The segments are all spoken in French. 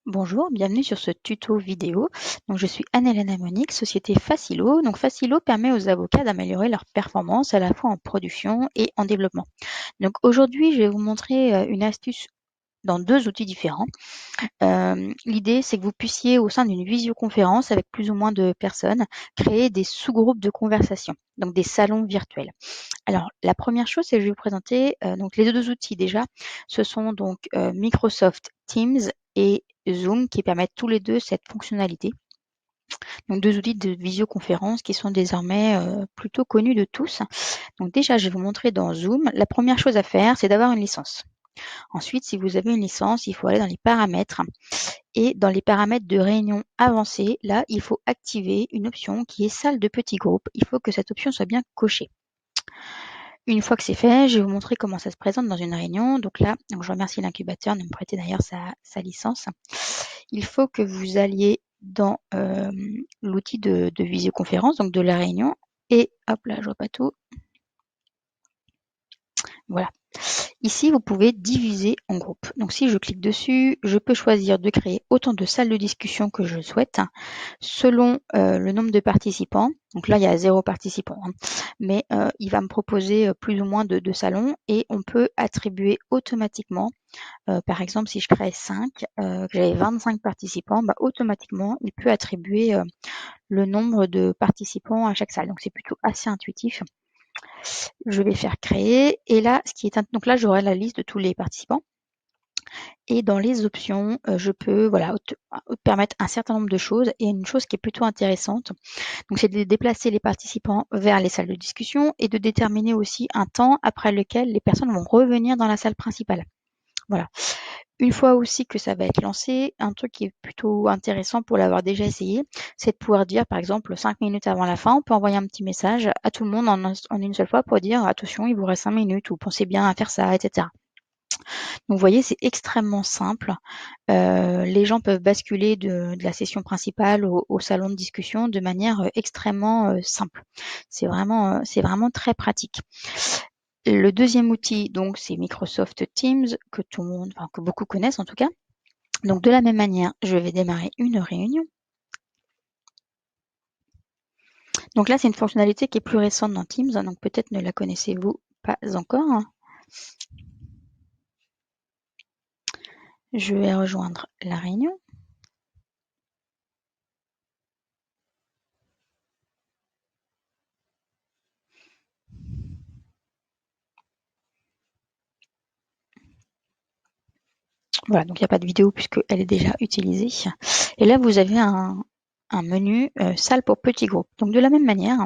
Bonjour, bienvenue sur ce tuto vidéo. Donc, je suis Anne-Hélène Monique, société Facilo. Donc, Facilo permet aux avocats d'améliorer leur performance à la fois en production et en développement. Donc, aujourd'hui, je vais vous montrer une astuce dans deux outils différents. L'idée, c'est que vous puissiez, au sein d'une visioconférence avec plus ou moins de personnes, créer des sous-groupes de conversation, donc des salons virtuels. Alors, la première chose, c'est que je vais vous présenter donc les deux outils déjà. Ce sont donc Microsoft Teams et Zoom qui permettent tous les deux cette fonctionnalité. Donc, deux outils de visioconférence qui sont désormais plutôt connus de tous. Donc déjà, je vais vous montrer dans Zoom. La première chose à faire, c'est d'avoir une licence. Ensuite, si vous avez une licence, il faut aller dans les paramètres. Et dans les paramètres de réunion avancée, là, il faut activer une option qui est salle de petits groupes. Il faut que cette option soit bien cochée. Une fois que c'est fait, je vais vous montrer comment ça se présente dans une réunion. Donc là, je remercie l'incubateur de me prêter d'ailleurs sa licence. Il faut que vous alliez dans l'outil de visioconférence, donc de la réunion. Et hop là, je vois pas tout. Voilà. Ici, vous pouvez diviser en groupes. Donc si je clique dessus, je peux choisir de créer autant de salles de discussion que je souhaite selon le nombre de participants. Donc là, il y a 0 participant, mais il va me proposer plus ou moins de salons et on peut attribuer automatiquement, par exemple, si je crée 5, que j'avais 25 participants, automatiquement, il peut attribuer le nombre de participants à chaque salle. Donc c'est plutôt assez intuitif. Je vais faire créer et là, donc là, j'aurai la liste de tous les participants. Et dans les options, je peux permettre un certain nombre de choses et une chose qui est plutôt intéressante, donc c'est de déplacer les participants vers les salles de discussion et de déterminer aussi un temps après lequel les personnes vont revenir dans la salle principale. Voilà. Une fois aussi que ça va être lancé, un truc qui est plutôt intéressant pour l'avoir déjà essayé, c'est de pouvoir dire, par exemple, 5 minutes avant la fin, on peut envoyer un petit message à tout le monde en une seule fois pour dire attention, il vous reste 5 minutes ou pensez bien à faire ça, etc. Donc vous voyez, c'est extrêmement simple. Les gens peuvent basculer de la session principale au salon de discussion de manière extrêmement simple. C'est vraiment très pratique. Le deuxième outil, donc, c'est Microsoft Teams, que tout le monde, enfin, que beaucoup connaissent en tout cas. Donc, de la même manière, je vais démarrer une réunion. Donc là, c'est une fonctionnalité qui est plus récente dans Teams, donc peut-être ne la connaissez-vous pas encore. Je vais rejoindre la réunion. Voilà, donc il n'y a pas de vidéo puisqu'elle est déjà utilisée. Et là, vous avez un menu salle pour petits groupes. Donc de la même manière,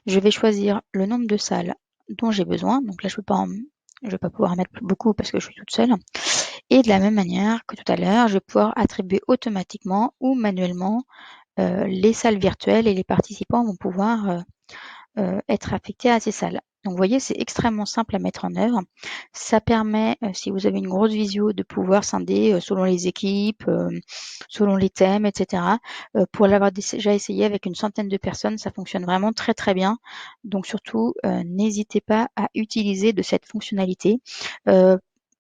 je vais choisir le nombre de salles dont j'ai besoin. Donc là, je ne vais pas pouvoir en mettre beaucoup parce que je suis toute seule. Et de la même manière que tout à l'heure, je vais pouvoir attribuer automatiquement ou manuellement les salles virtuelles et les participants vont pouvoir être affectés à ces salles. Donc vous voyez, c'est extrêmement simple à mettre en œuvre. Ça permet, si vous avez une grosse visio, de pouvoir scinder selon les équipes, selon les thèmes, etc. Pour l'avoir déjà essayé avec une centaine de personnes, ça fonctionne vraiment très très bien. Donc surtout, n'hésitez pas à utiliser de cette fonctionnalité.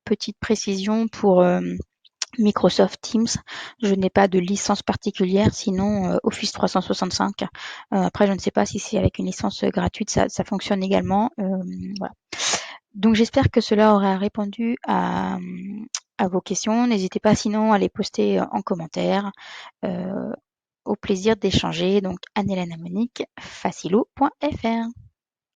Petite précision pour Microsoft Teams, je n'ai pas de licence particulière, sinon Office 365. Après, je ne sais pas si c'est avec une licence gratuite, ça fonctionne également. Voilà. Donc, j'espère que cela aura répondu à vos questions. N'hésitez pas sinon à les poster en commentaire. Au plaisir d'échanger. Donc, Anne-Hélène Monique, facilo.fr.